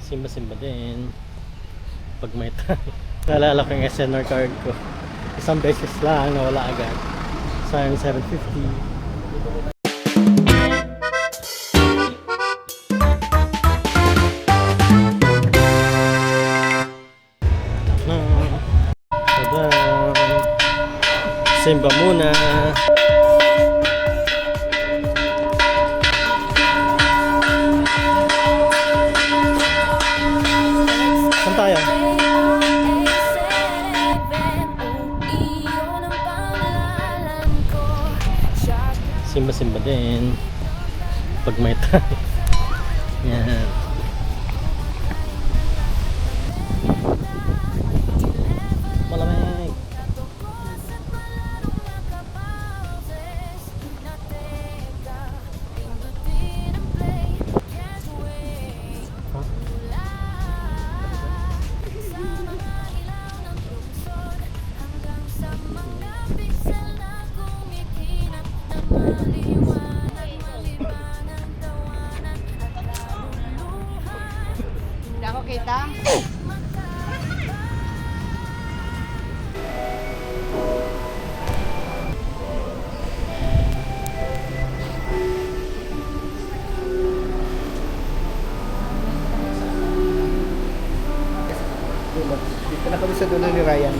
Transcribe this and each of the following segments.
Simba-simba din pag may time. Naalala ko yung SNR card ko. Isang beses lang, nawala agad. Sayang 750. Simba muna. Saan tayo? Simba-simba din pag may time. Yan. Malamig. Hindi ako kita. Dito na kami sa dulo ni Ryan.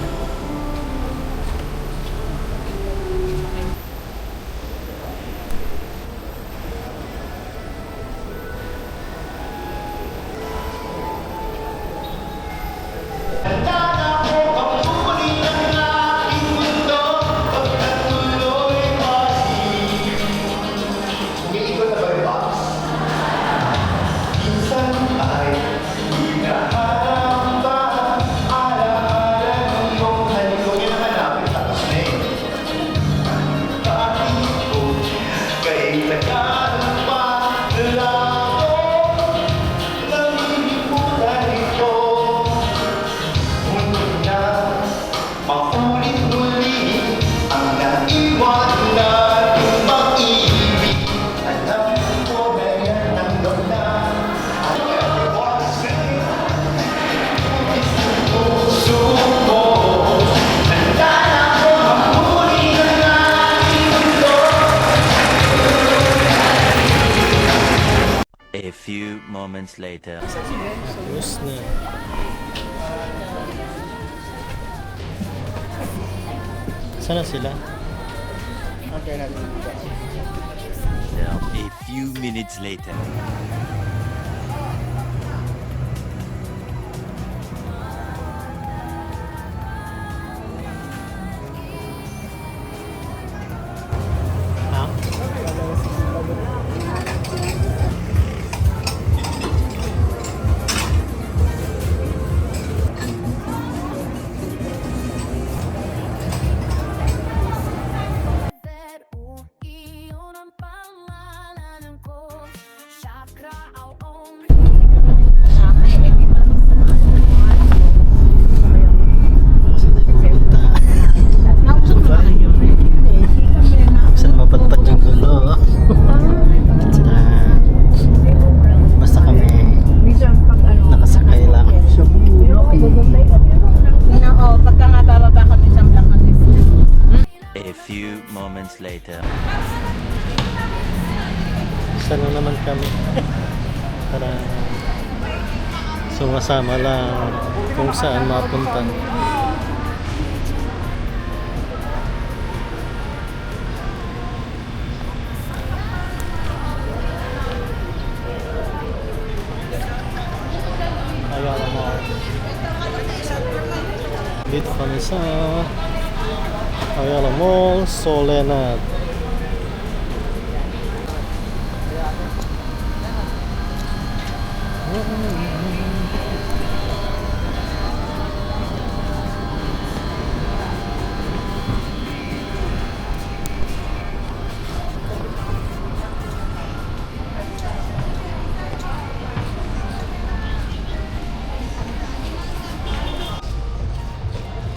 A few moments later. Tapos na. Sana sila? Okay natin dito. A few minutes later. Ha? Saan mapatpat yung gulo? Basta kami nakasakay lang. Pagka nga bababa kami sa Blancan. A few moments later. Saan na naman kami? Para sumasama lang kung saan mapuntan. Ayala mo. Dito kami sa Ayala Mall, Soledad.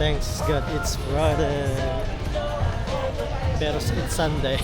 Thanks God, it's Friday. Pero it's Sunday.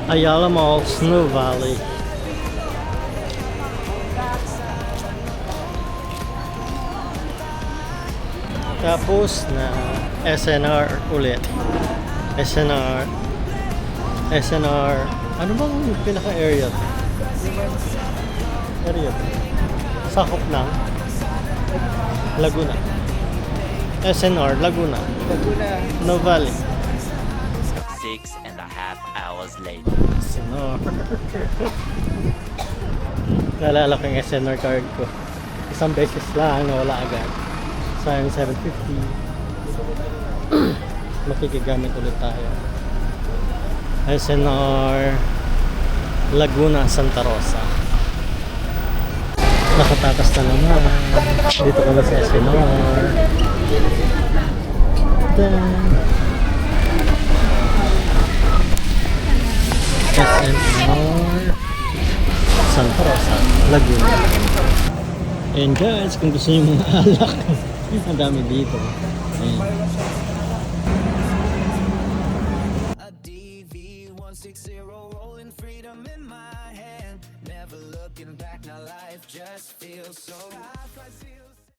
Ayala Mall, Snow Valley. Tapos na SNR ulit. SNR. Ano bang pinaka-area? Area. Sakop ng Laguna. SNR, Laguna. Laguna. No Valley. 6.5 hours later. SNR. Naalala ko yung SNR card ko. Isang beses lang, nawala agad. Sayang 750. Makikigamit ulit tayo. SNR Laguna, Santa Rosa. Nakatakas na naman. Dito ko na sa SNR. SNR Santa Rosa, Laguna. And guys, kung gusto niyo mga alak, ang dami dito. Ayan. A DV160 rolling freedom in my hand. Never looking back, now life just feels so right.